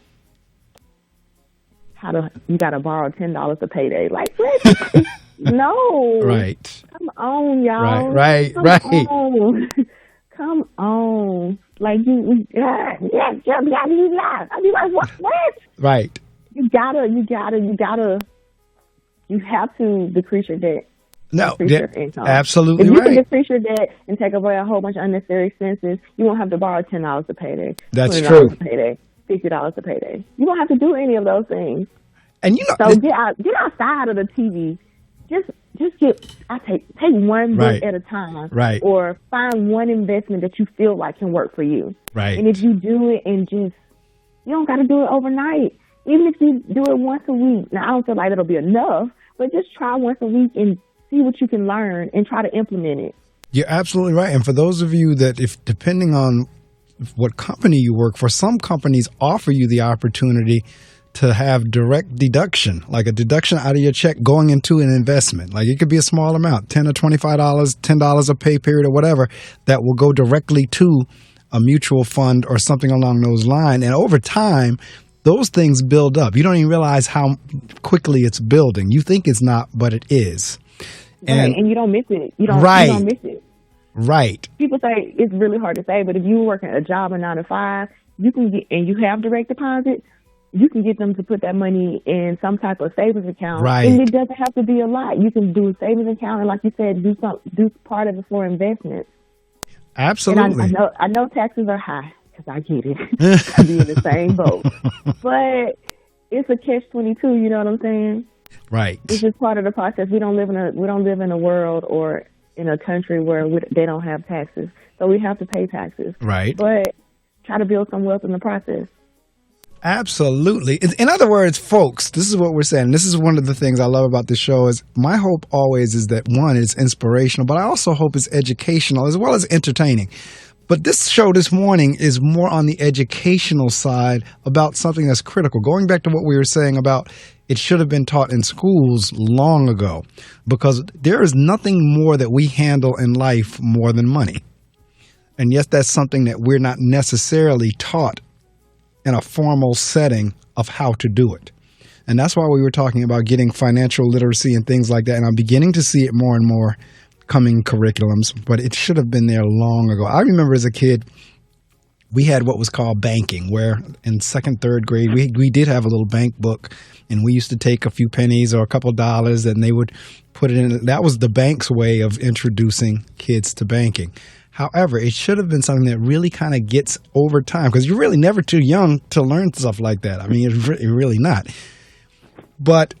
you got to borrow $10 to payday. Like, what? No. Right. Come on, y'all. Right. Come on. Like, I'd be like, what? Right. You have to decrease your debt. No, your income. Absolutely right. If you right. can decrease your debt and take away a whole bunch of unnecessary expenses, you won't have to borrow $10 to payday. That's $20 true. To payday, $50 to payday. You don't have to do any of those things. And so get outside of the TV. Take one book at a time, right? Or find one investment that you feel like can work for you, right? And if you do it you don't got to do it overnight. Even if you do it once a week. Now I don't feel like it'll be enough, but just try once a week and see what you can learn and try to implement it. You're absolutely right. And for those of you that, if depending on what company you work for, some companies offer you the opportunity to have direct deduction, like a deduction out of your check going into an investment. Like it could be a small amount, $10 or $25, $10 a pay period or whatever, that will go directly to a mutual fund or something along those lines. And over time, those things build up. You don't even realize how quickly it's building. You think it's not, but it is. And you don't miss it. You don't miss it. Right. People say it's really hard to say, but if you work at a job of 9 to 5, you can get, and you have direct deposit, you can get them to put that money in some type of savings account. Right. And it doesn't have to be a lot. You can do a savings account, and like you said, do part of it for investments. Absolutely. And I know taxes are high, because I get it. I be in the same boat. But it's a catch-22, you know what I'm saying? Right. It's just part of the process. We don't live in a world or in a country where they don't have taxes. So we have to pay taxes. Right. But try to build some wealth in the process. Absolutely. In other words, folks, this is what we're saying. This is one of the things I love about this show is my hope always is that, one, it's inspirational, but I also hope it's educational as well as entertaining. But this show this morning is more on the educational side about something that's critical. Going back to what we were saying about it should have been taught in schools long ago, because there is nothing more that we handle in life more than money. And yes, that's something that we're not necessarily taught in a formal setting of how to do it. And that's why we were talking about getting financial literacy and things like that. And I'm beginning to see it more and more coming curriculums, but it should have been there long ago. I remember as a kid, we had what was called banking, where in second, third grade, we did have a little bank book, and we used to take a few pennies or a couple of dollars, and they would put it in. That was the bank's way of introducing kids to banking. However, it should have been something that really kind of gets over time, because you're really never too young to learn stuff like that. I mean, it's really not. But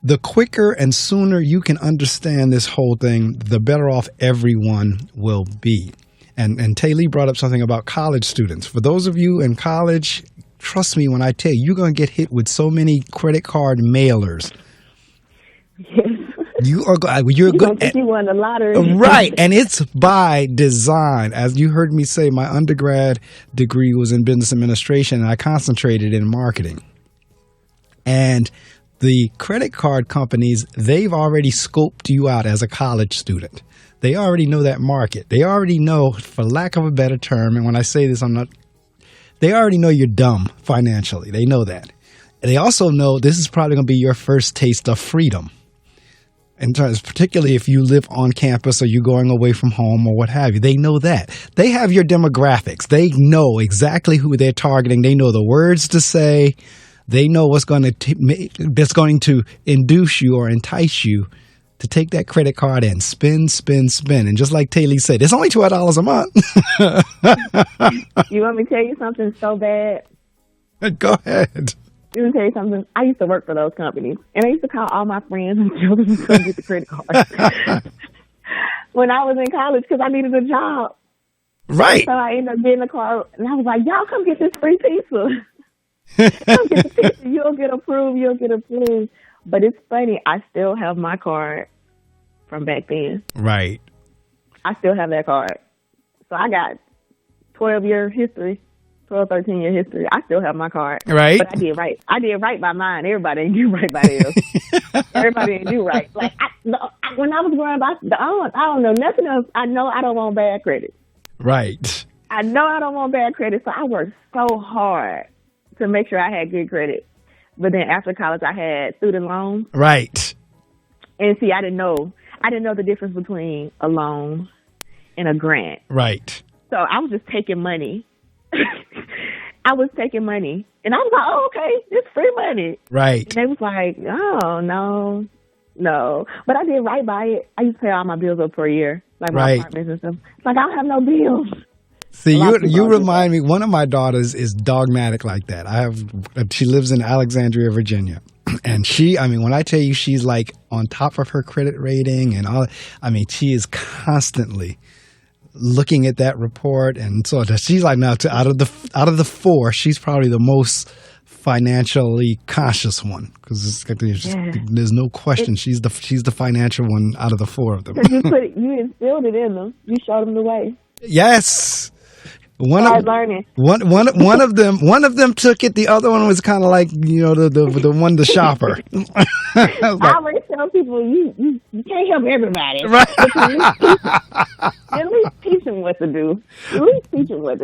the quicker and sooner you can understand this whole thing, the better off everyone will be. And Tae Lee brought up something about college students. For those of you in college, trust me when I tell you, you're going to get hit with so many credit card mailers. Yes. You're going to won the lottery. Right. And it's by design. As you heard me say, my undergrad degree was in business administration, and I concentrated in marketing. And the credit card companies, they've already scoped you out as a college student. They already know that market. They already know, for lack of a better term, and when I say this, they already know you're dumb financially. They know that. And they also know this is probably going to be your first taste of freedom. In terms, particularly if you live on campus or you're going away from home or what have you. They know that. They have your demographics. They know exactly who they're targeting. They know the words to say. They know what's going to induce you or entice you to take that credit card and spend. And just like Tae Lee said, it's only $12 a month. You want me to tell you something so bad? Go ahead. Let me tell you something. I used to work for those companies, and I used to call all my friends and tell them to come get the credit card when I was in college because I needed a job. Right. So I ended up getting a card, and I was like, y'all come get this free pizza. Come get the pizza. You'll get approved. But it's funny. I still have my card from back then. Right. I still have that card. So I got 13-year history. I still have my card. Right. But I did right by mine. Everybody didn't do right by theirs. Everybody didn't do right. Like when I was growing up, I don't know nothing else. I know I don't want bad credit. Right. I know I don't want bad credit, so I worked so hard to make sure I had good credit. But then after college, I had student loans. Right. And see, I didn't know the difference between a loan and a grant. Right. So I was just taking money. I was taking money, and I was like, "Oh, okay, it's free money." Right. And they was like, "Oh, no," but I did right by it. I used to pay all my bills up for a year, like my apartments and stuff. It's like I don't have no bills. See, you remind me. One of my daughters is dogmatic like that. She lives in Alexandria, Virginia, and when I tell you she's like on top of her credit rating and all, she is constantly looking at that report, and so she's like, now out of the four, she's probably the most financially conscious one because there's no question she's the financial one out of the four of them. Because you instilled it in them, you showed them the way. Yes. One of them took it. The other one was kind of like the shopper. I always tell people you can't help everybody. Right. At least teach them what to do.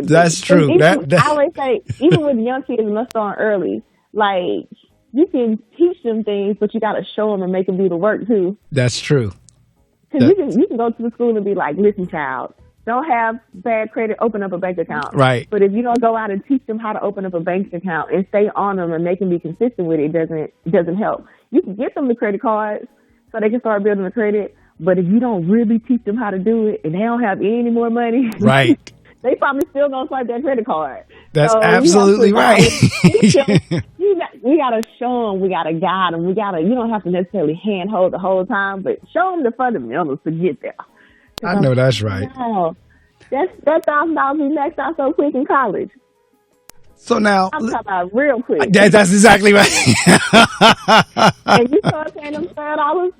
That's true. I always say, even with young kids, let's start early. Like you can teach them things, but you got to show them and make them do the work too. That's true. Because you can go to the school and be like, listen, child. Don't have bad credit, open up a bank account. Right. But if you don't go out and teach them how to open up a bank account and stay on them and make them be consistent with it, it doesn't help. You can get them the credit cards so they can start building the credit, but if you don't really teach them how to do it and they don't have any more money, right, they probably still gonna swipe that credit card. That's absolutely right. We gotta show them, we gotta guide them, you don't have to necessarily handhold the whole time, but show them the fundamentals to get there. I know that's right. Wow. That $1,000 be maxed out so quick in college. So now I'm talking about real quick. That's exactly right. And you start paying them $12,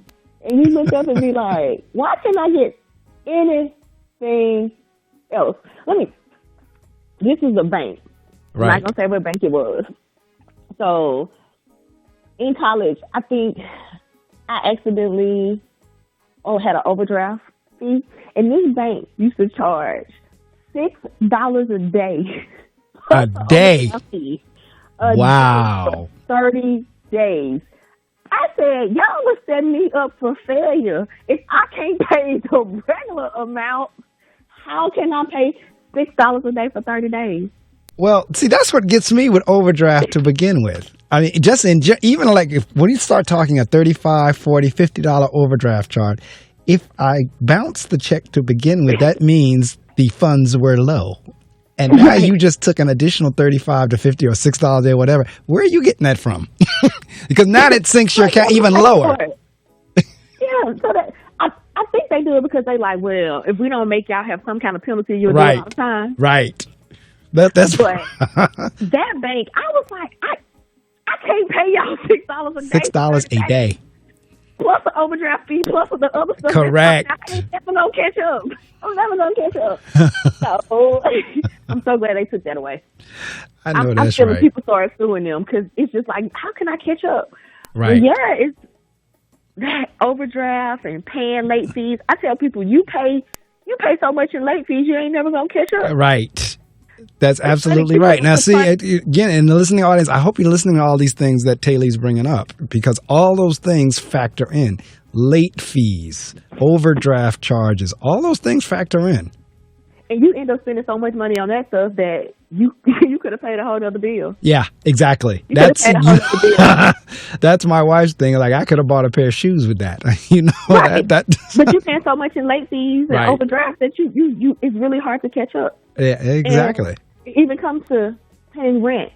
and you look up and be like, "Why can't I get anything else?" This is a bank. Right. I'm not gonna say what bank it was. So in college, I think I accidentally had an overdraft. And this bank used to charge $6 a day. A day? Wow. For 30 days. I said, y'all was setting me up for failure. If I can't pay the regular amount, how can I pay $6 a day for 30 days? Well, see, that's what gets me with overdraft to begin with. Even like when you start talking a $35, $40, $50 overdraft charge, if I bounce the check to begin with, that means the funds were low. And now you just took an additional $35 to $50 or $6 a day, whatever. Where are you getting that from? Because now that sinks your account even lower. Yeah, so I think they do it because they like, well, if we don't make y'all have some kind of penalty, you'll do it all the time. Right. That's but that bank, I was like, I can't pay y'all $6 a day. $6 a day. Plus the overdraft fee, plus the other stuff. Correct. I'm never going to catch up. So I'm so glad they took that away. I know I'm that's feeling right. people started suing them because it's just like, how can I catch up? Right. Well, yeah, it's that overdraft and paying late fees. I tell people, you pay so much in late fees, you ain't never going to catch up. Right. That's absolutely right. Now, see, again, in the listening audience, I hope you're listening to all these things that Tae Lee's bringing up, because all those things factor in. Late fees, overdraft charges, all those things factor in. And you end up spending so much money on that stuff that you could have paid a whole other bill. Yeah, exactly. That's my wife's thing. Like, I could have bought a pair of shoes with that. Right. That But you're paying so much in late fees and overdraft that you it's really hard to catch up. Yeah, exactly. And it even comes to paying rent.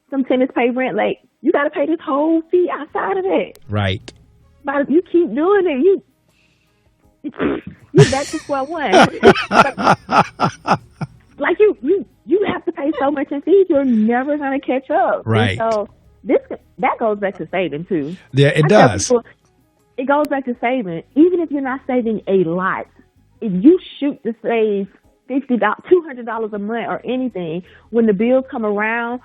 Some tenants pay rent late. You got to pay this whole fee outside of that. Right. But if you keep doing it, you're back to square one. Like you have to pay so much in fees, you're never going to catch up. Right. And so that goes back to saving too. Yeah, it does. People, it goes back to saving. Even if you're not saving a lot, if you shoot to save $50, $200 a month or anything, when the bills come around,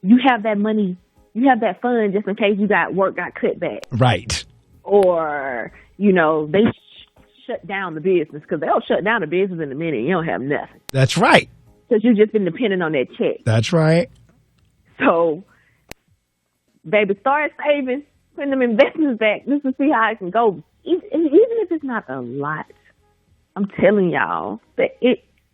you have that money, you have that fund just in case work got cut back. Right. Or, they shut down the business, because they'll shut down the business in a minute. You don't have nothing. That's right. Because you've just been dependent on that check. That's right. So, baby, start saving, putting them investments back just to see how it can go. Even if it's not a lot, I'm telling y'all that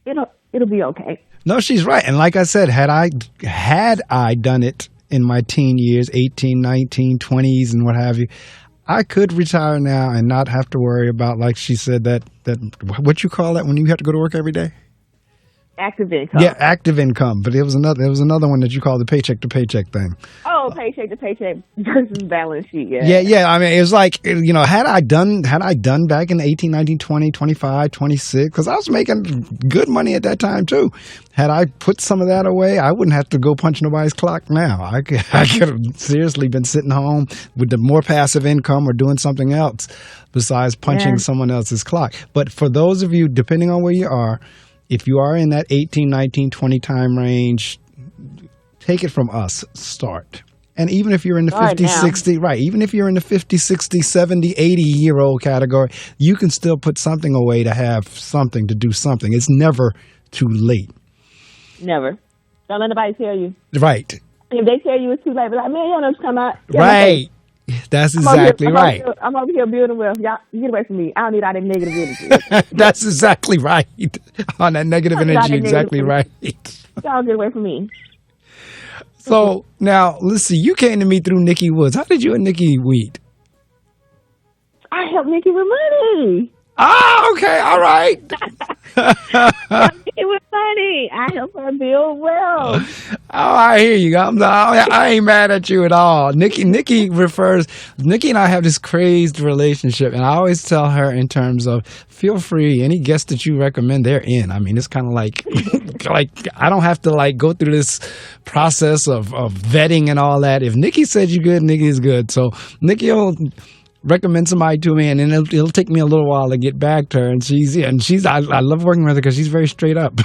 it'll be okay. No, she's right. And like I said, had I done it in my teen years, 18, 19, 20s and what have you, I could retire now and not have to worry about, like she said, that what you call that when you have to go to work every day? Active income. Yeah, active income. But there was another one that you call the paycheck to paycheck thing. Oh, paycheck to paycheck versus balance sheet. Yeah. I mean, it was like, had I done back in 18, 19, 20, 25, 26, because I was making good money at that time too. Had I put some of that away, I wouldn't have to go punch nobody's clock now. I could have seriously been sitting home with the more passive income or doing something else besides punching someone else's clock. But for those of you, depending on where you are, if you are in that 18, 19, 20 time range, take it from us, start. And even if you're in the 50, 60, right, even if you're in the 50, 60, 70, 80-year-old category, you can still put something away to have something, to do something. It's never too late. Never. Don't let anybody tell you. Right. If they tell you it's too late, be like, man, you don't know what's coming out. Right. That's exactly right. I'm over here building wealth. Y'all, get away from me. I don't need all that negative energy. That's exactly right. On that negative energy, exactly right. Y'all get away from me. So now, let's see. You came to me through Nikki Woods. How did you and Nikki meet? I helped Nikki with money. Oh, okay. All right. It was funny. I helped her build wealth. Oh, I hear you. I ain't mad at you at all. Nikki and I have this crazed relationship, and I always tell her in terms of, feel free, any guests that you recommend, they're in. I mean, it's kind of like I don't have to go through this process of vetting and all that. If Nikki said you're good, Nikki is good. So Nikki will recommend somebody to me, and then it'll take me a little while to get back to her. And I love working with her because she's very straight up.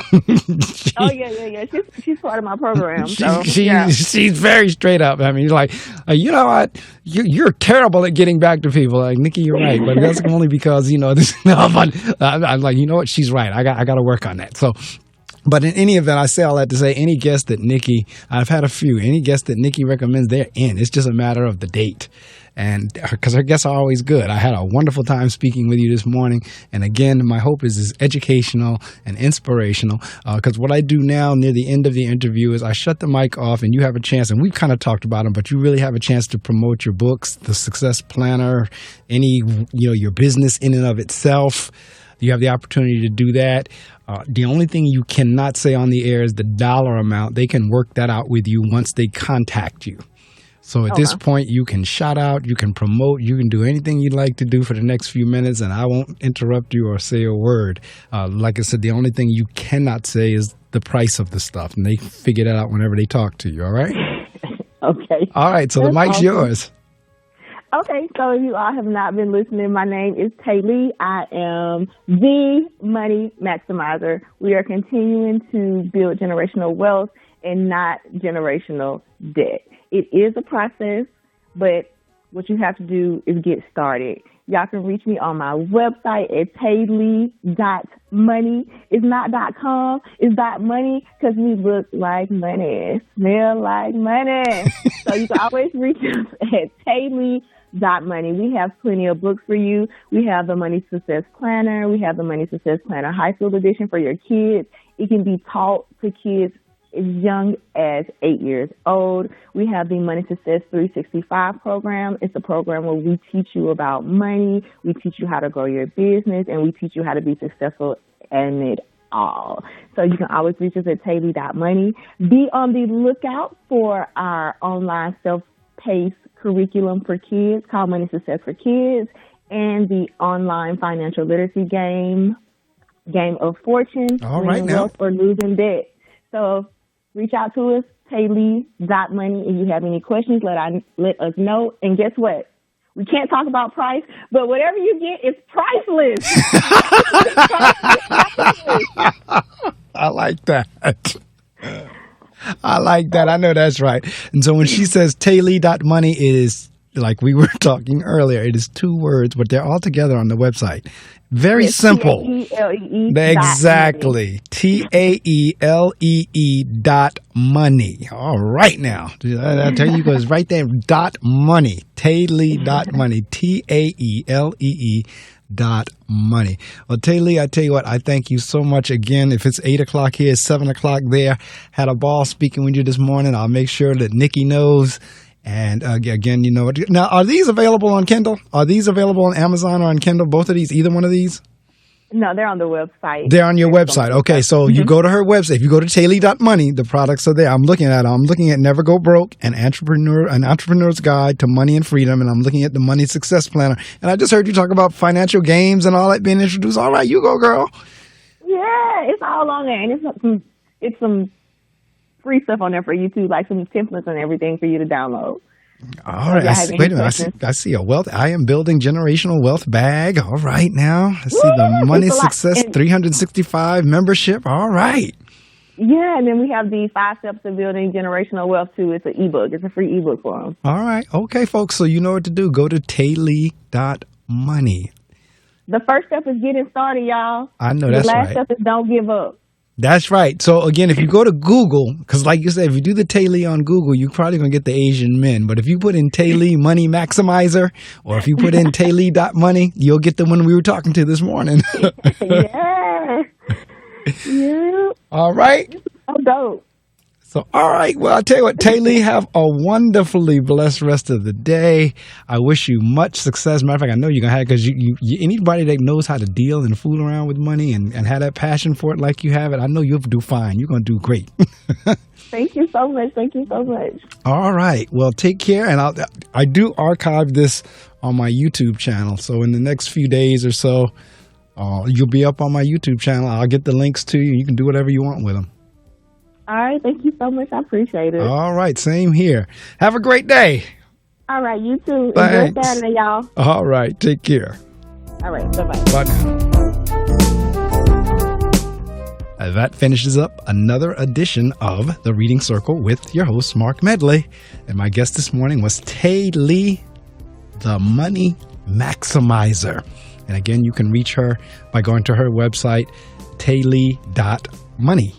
Yeah. She's part of my program. She's very straight up. I mean, you know what? You're terrible at getting back to people. Like, Nikki, you're right, but that's only because this. No, but I'm like, you know what? She's right. I got to work on that. So. But in any event, I say all that to say any guest that Nikki, I've had a few, any guest that Nikki recommends, they're in. It's just a matter of the date. And because her guests are always good. I had a wonderful time speaking with you this morning. And again, my hope is educational and inspirational. Because what I do now near the end of the interview is I shut the mic off and you have a chance, and we've kind of talked about them, but you really have a chance to promote your books, The Success Planner, your business in and of itself. You have the opportunity to do that. The only thing you cannot say on the air is the dollar amount. They can work that out with you once they contact you. So at this point, you can shout out, you can promote, you can do anything you'd like to do for the next few minutes, and I won't interrupt you or say a word. Like I said, the only thing you cannot say is the price of the stuff, and they figure that out whenever they talk to you, all right? Okay. All right, so the mic's yours. Okay, so if you all have not been listening, my name is Tae Lee. I am the Money Maximizer. We are continuing to build generational wealth and not generational debt. It is a process, but what you have to do is get started. Y'all can reach me on my website at taelee.money. It's not .com, it's .money because we look like money, smell like money. So you can always reach us at taelee.money. We have plenty of books for you. We have the Money Success Planner. We have the Money Success Planner High School Edition for your kids. It can be taught to kids as young as 8 years old. We have the Money Success 365 program. It's a program where we teach you about money, we teach you how to grow your business, and we teach you how to be successful in it all. So you can always reach us at taelee.money. Be on the lookout for our online self-paced curriculum for kids called Money Success for Kids, and the online financial literacy game of fortune, winning wealth or losing debt. So reach out to us, taelee.money. If you have any questions, let us know. And guess what? We can't talk about price, but whatever you get is priceless. I like that. I like that. I know that's right. And so when she says taelee.money, it is, like we were talking earlier, it is 2 words, but they're all together on the website. Very simple. Taelee. Exactly. taelee.money. All right now. I tell you, it's right there. .money. taelee.money. taelee.money. Well, Tae Lee, I tell you what, I thank you so much again. If it's 8 o'clock here, it's 7 o'clock there. Had a ball speaking with you this morning. I'll make sure that Nikki knows. And again, you know what? Now, are these available on Kindle? Are these available on Amazon or on Kindle? Both of these? Either one of these? No, they're on the website. They're on your website. Okay, so you go to her website. If you go to taelee.money, the products are there. I'm looking at Never Go Broke, an entrepreneur's guide to money and freedom, and I'm looking at the Money Success Planner. And I just heard you talk about financial games and all that being introduced. All right, you go, girl. Yeah, it's all on there, and it's some free stuff on there for you too, like some templates and everything for you to download. All right. Wait a minute. I see a wealth. I am building generational wealth bag. All right. Now I see the Money Success 365 membership. All right. Yeah, and then we have the 5 steps of building generational wealth too. It's an ebook. It's a free ebook for them. All right. Okay, folks. So you know what to do. Go to taelee.money. The first step is getting started, y'all. I know that's right. The last step is don't give up. That's right. So again, if you go to Google, because like you said, if you do the Tae Lee on Google, you're probably going to get the Asian men. But if you put in Tae Lee Money Maximizer, or if you put in taelee.money, you'll get the one we were talking to this morning. Yeah. Yeah. All right. So dope. So, all right. Well, I'll tell you what, Tae Lee, have a wonderfully blessed rest of the day. I wish you much success. Matter of fact, I know you're going to have it because you anybody that knows how to deal and fool around with money and have that passion for it like you have it, I know you'll do fine. You're going to do great. Thank you so much. Thank you so much. All right. Well, take care. And I do archive this on my YouTube channel. So in the next few days or so, you'll be up on my YouTube channel. I'll get the links to you. You can do whatever you want with them. All right. Thank you so much. I appreciate it. All right. Same here. Have a great day. All right. You too. Thanks. Enjoy Saturday, y'all. All right. Take care. All right. Bye-bye. Bye now. That finishes up another edition of The Reading Circle with your host, Marc Medley. And my guest this morning was Tae Lee, the Money Maximizer. And again, you can reach her by going to her website, taelee.money.